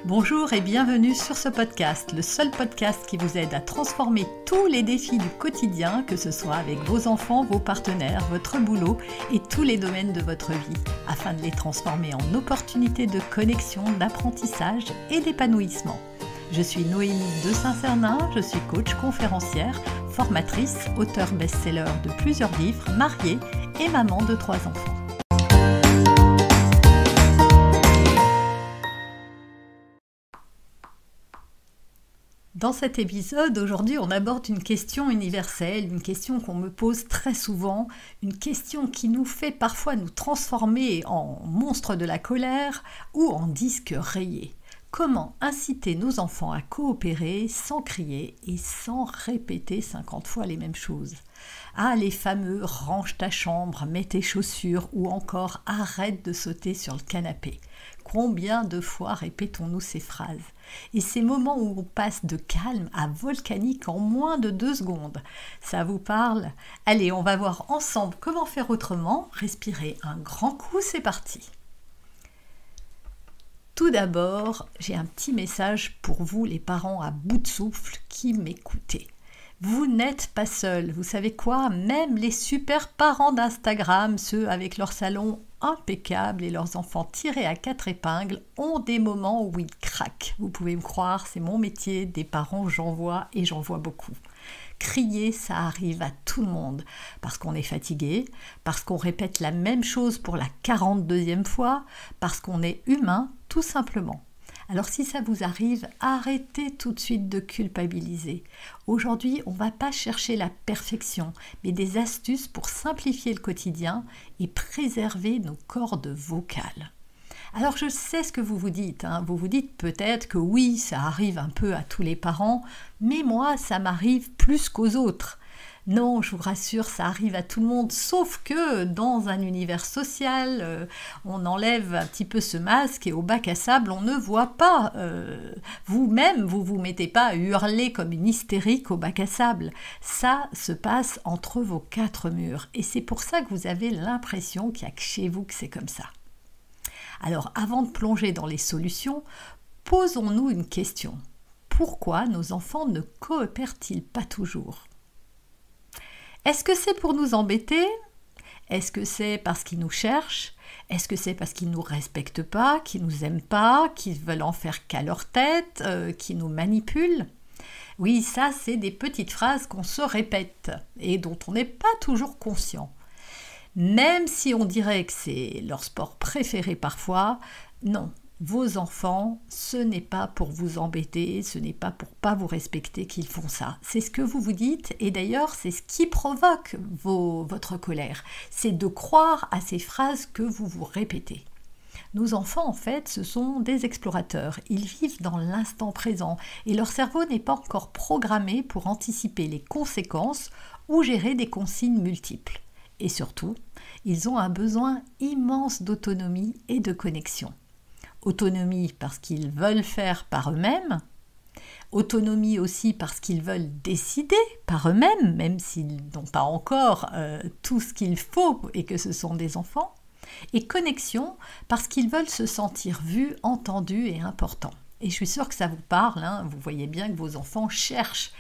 Bonjour et bienvenue sur ce podcast, le seul podcast qui vous aide à transformer tous les défis du quotidien, que ce soit avec vos enfants, vos partenaires, votre boulot et tous les domaines de votre vie, afin de les transformer en opportunités de connexion, d'apprentissage et d'épanouissement. Je suis Noémie de Saint-Cernin, je suis coach conférencière, formatrice, auteure best-seller de plusieurs livres, mariée et maman de 3 enfants. Dans cet épisode, aujourd'hui, on aborde une question universelle, une question qu'on me pose très souvent, une question qui nous fait parfois nous transformer en monstres de la colère ou en disques rayés. Comment inciter nos enfants à coopérer sans crier et sans répéter 50 fois les mêmes choses? Ah, les fameux « range ta chambre, mets tes chaussures » ou encore « arrête de sauter sur le canapé ». Combien de fois répétons-nous ces phrases? Et ces moments où on passe de calme à volcanique en moins de 2 secondes, ça vous parle? Allez, on va voir ensemble comment faire autrement. Respirez un grand coup, c'est parti. Tout d'abord, j'ai un petit message pour vous, les parents à bout de souffle qui m'écoutez. Vous n'êtes pas seuls. Vous savez quoi? Même les super parents d'Instagram, ceux avec leur salon impeccable et leurs enfants tirés à 4 épingles, ont des moments où ils craquent. Vous pouvez me croire, c'est mon métier. Des parents, j'en vois et j'en vois beaucoup. Crier, ça arrive à tout le monde, parce qu'on est fatigué, parce qu'on répète la même chose pour la 42e fois, parce qu'on est humain, tout simplement. Alors si ça vous arrive, arrêtez tout de suite de culpabiliser. Aujourd'hui, on ne va pas chercher la perfection, mais des astuces pour simplifier le quotidien et préserver nos cordes vocales. Alors je sais ce que vous vous dites, vous vous dites peut-être que oui, ça arrive un peu à tous les parents, mais moi ça m'arrive plus qu'aux autres. Non, je vous rassure, ça arrive à tout le monde, sauf que dans un univers social, on enlève un petit peu ce masque et au bac à sable, on ne voit pas. Vous-même, vous ne vous mettez pas à hurler comme une hystérique au bac à sable. Ça se passe entre vos 4 murs et c'est pour ça que vous avez l'impression qu'il n'y a que chez vous que c'est comme ça. Alors, avant de plonger dans les solutions, posons-nous une question. Pourquoi nos enfants ne coopèrent-ils pas toujours? Est-ce que c'est pour nous embêter? Est-ce que c'est parce qu'ils nous cherchent? Est-ce que c'est parce qu'ils ne nous respectent pas, qu'ils ne nous aiment pas, qu'ils veulent en faire qu'à leur tête, qu'ils nous manipulent? Oui, ça, c'est des petites phrases qu'on se répète et dont on n'est pas toujours conscient. Même si on dirait que c'est leur sport préféré parfois, non, vos enfants, ce n'est pas pour vous embêter, ce n'est pas pour pas vous respecter qu'ils font ça. C'est ce que vous vous dites et d'ailleurs c'est ce qui provoque votre colère. C'est de croire à ces phrases que vous vous répétez. Nos enfants, en fait, ce sont des explorateurs. Ils vivent dans l'instant présent et leur cerveau n'est pas encore programmé pour anticiper les conséquences ou gérer des consignes multiples. Et surtout, ils ont un besoin immense d'autonomie et de connexion. Autonomie parce qu'ils veulent faire par eux-mêmes, autonomie aussi parce qu'ils veulent décider par eux-mêmes, même s'ils n'ont pas encore tout ce qu'il faut et que ce sont des enfants, et connexion parce qu'ils veulent se sentir vus, entendus et importants. Et je suis sûre que ça vous parle, vous voyez bien que vos enfants cherchent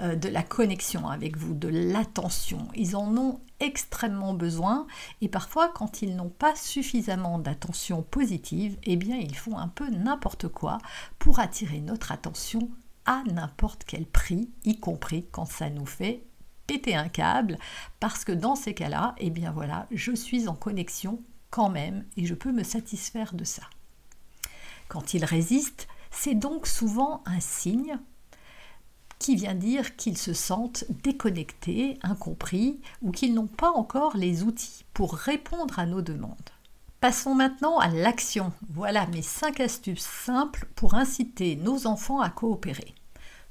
de la connexion avec vous, de l'attention. Ils en ont extrêmement besoin et parfois quand ils n'ont pas suffisamment d'attention positive, eh bien ils font un peu n'importe quoi pour attirer notre attention à n'importe quel prix, y compris quand ça nous fait péter un câble, parce que dans ces cas-là, eh bien voilà, je suis en connexion quand même et je peux me satisfaire de ça. Quand ils résistent, c'est donc souvent un signe qui vient dire qu'ils se sentent déconnectés, incompris ou qu'ils n'ont pas encore les outils pour répondre à nos demandes. Passons maintenant à l'action. Voilà mes 5 astuces simples pour inciter nos enfants à coopérer.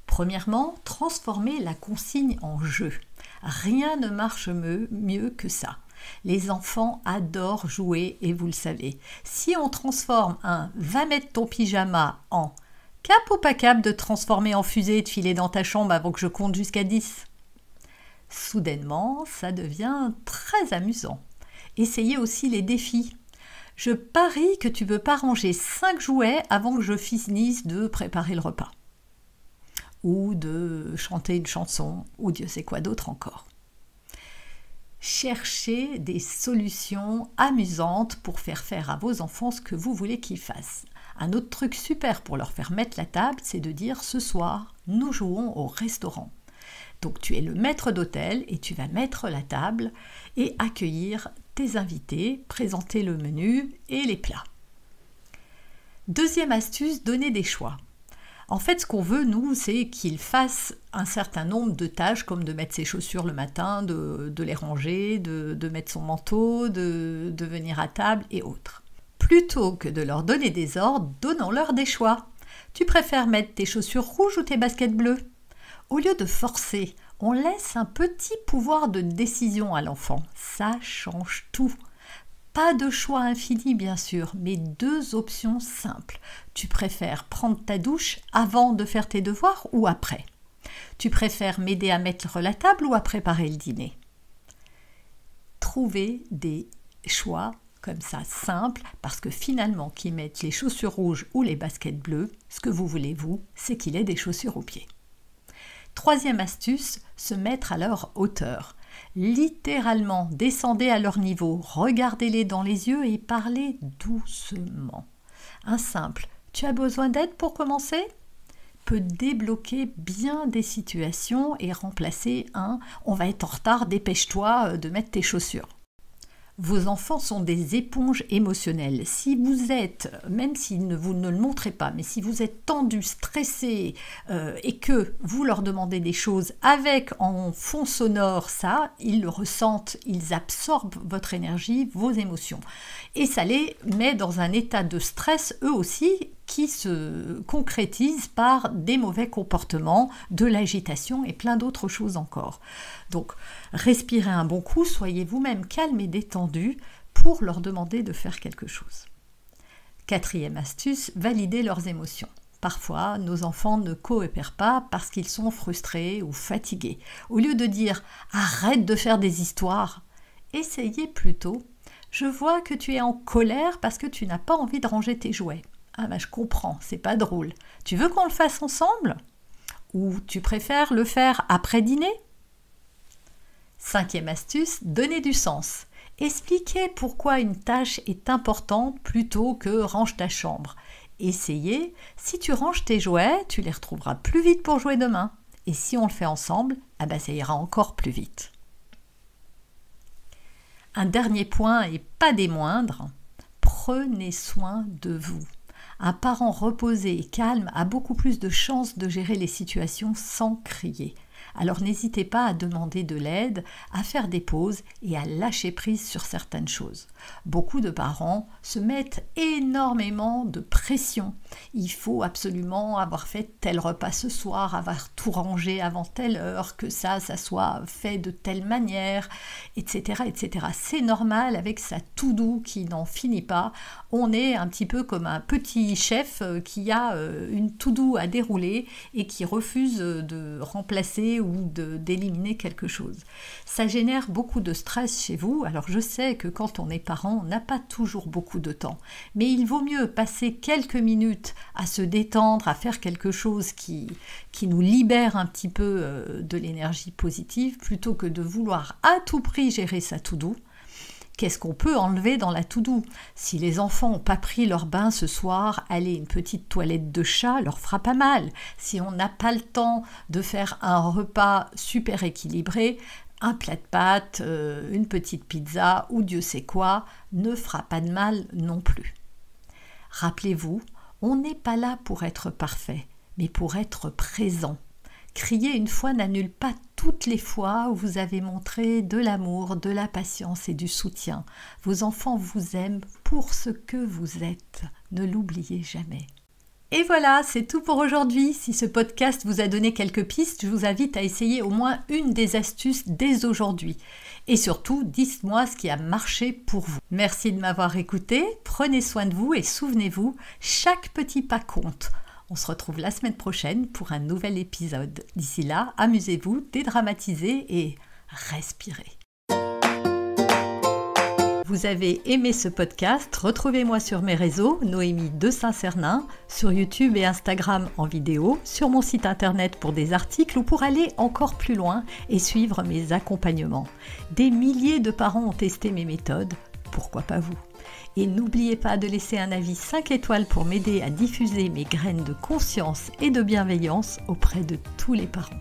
Premièrement, transformer la consigne en jeu. Rien ne marche mieux que ça. Les enfants adorent jouer et vous le savez. Si on transforme un « va mettre ton pyjama » en « cap ou pas cap de transformer en fusée et de filer dans ta chambre avant que je compte jusqu'à 10 ?» Soudainement, ça devient très amusant. Essayez aussi les défis. Je parie que tu ne peux pas ranger 5 jouets avant que je finisse de préparer le repas. Ou de chanter une chanson, ou Dieu sait quoi d'autre encore. Cherchez des solutions amusantes pour faire à vos enfants ce que vous voulez qu'ils fassent. Un autre truc super pour leur faire mettre la table, c'est de dire ce soir, nous jouons au restaurant. Donc tu es le maître d'hôtel et tu vas mettre la table et accueillir tes invités, présenter le menu et les plats. Deuxième astuce, donner des choix. En fait, ce qu'on veut, nous, c'est qu'ils fassent un certain nombre de tâches, comme de mettre ses chaussures le matin, de les ranger, de mettre son manteau, de venir à table et autres. Plutôt que de leur donner des ordres, donnons-leur des choix. Tu préfères mettre tes chaussures rouges ou tes baskets bleues ? Au lieu de forcer, on laisse un petit pouvoir de décision à l'enfant. Ça change tout. Pas de choix infini bien sûr, mais 2 options simples. Tu préfères prendre ta douche avant de faire tes devoirs ou après ? Tu préfères m'aider à mettre la table ou à préparer le dîner ? Trouvez des choix comme ça simples, parce que finalement qu'ils mettent les chaussures rouges ou les baskets bleues, ce que vous voulez vous, c'est qu'il ait des chaussures aux pieds. Troisième astuce, se mettre à leur hauteur. Littéralement, descendez à leur niveau, regardez-les dans les yeux et parlez doucement. Un simple « tu as besoin d'aide pour commencer ?» peut débloquer bien des situations et remplacer un « on va être en retard, dépêche-toi de mettre tes chaussures ». Vos enfants sont des éponges émotionnelles. Si vous êtes, même si vous ne le montrez pas, mais si vous êtes tendu, stressé et que vous leur demandez des choses avec en fond sonore ça, ils le ressentent, ils absorbent votre énergie, vos émotions. Et ça les met dans un état de stress eux aussi qui se concrétise par des mauvais comportements, de l'agitation et plein d'autres choses encore. Donc, respirez un bon coup, soyez vous-même calme et détendu pour leur demander de faire quelque chose. Quatrième astuce, validez leurs émotions. Parfois, nos enfants ne coopèrent pas parce qu'ils sont frustrés ou fatigués. Au lieu de dire « arrête de faire des histoires », essayez plutôt « je vois que tu es en colère parce que tu n'as pas envie de ranger tes jouets ». Ah ben je comprends, c'est pas drôle. Tu veux qu'on le fasse ensemble ? Ou tu préfères le faire après dîner ? Cinquième astuce, donner du sens. Expliquez pourquoi une tâche est importante plutôt que range ta chambre. Essayez, si tu ranges tes jouets, tu les retrouveras plus vite pour jouer demain. Et si on le fait ensemble, ah ben ça ira encore plus vite. Un dernier point et pas des moindres, prenez soin de vous. Un parent reposé et calme a beaucoup plus de chances de gérer les situations sans crier. Alors n'hésitez pas à demander de l'aide, à faire des pauses et à lâcher prise sur certaines choses. Beaucoup de parents se mettent énormément de pression. Il faut absolument avoir fait tel repas ce soir, avoir tout rangé avant telle heure, que ça soit fait de telle manière, etc. etc. C'est normal avec sa to-do qui n'en finit pas. On est un petit peu comme un petit chef qui a une to-do à dérouler et qui refuse de remplacer ou d'éliminer quelque chose. Ça génère beaucoup de stress chez vous. Alors je sais que quand on est parent, on n'a pas toujours beaucoup de temps, mais il vaut mieux passer quelques minutes à se détendre, à faire quelque chose qui nous libère un petit peu de l'énergie positive, plutôt que de vouloir à tout prix gérer sa to-do. Qu'est-ce qu'on peut enlever dans la to-do ? Si les enfants n'ont pas pris leur bain ce soir, allez, une petite toilette de chat leur fera pas mal. Si on n'a pas le temps de faire un repas super équilibré, un plat de pâtes, une petite pizza ou Dieu sait quoi, ne fera pas de mal non plus. Rappelez-vous, on n'est pas là pour être parfait, mais pour être présent. Crier une fois n'annule pas toutes les fois où vous avez montré de l'amour, de la patience et du soutien. Vos enfants vous aiment pour ce que vous êtes. Ne l'oubliez jamais. Et voilà, c'est tout pour aujourd'hui. Si ce podcast vous a donné quelques pistes, je vous invite à essayer au moins une des astuces dès aujourd'hui. Et surtout, dites-moi ce qui a marché pour vous. Merci de m'avoir écouté, prenez soin de vous et souvenez-vous, chaque petit pas compte. On se retrouve la semaine prochaine pour un nouvel épisode. D'ici là, amusez-vous, dédramatisez et respirez. Vous avez aimé ce podcast, retrouvez-moi sur mes réseaux, Noémie de Saint-Cernin, sur YouTube et Instagram en vidéo, sur mon site internet pour des articles ou pour aller encore plus loin et suivre mes accompagnements. Des milliers de parents ont testé mes méthodes, pourquoi pas vous? Et n'oubliez pas de laisser un avis 5 étoiles pour m'aider à diffuser mes graines de conscience et de bienveillance auprès de tous les parents.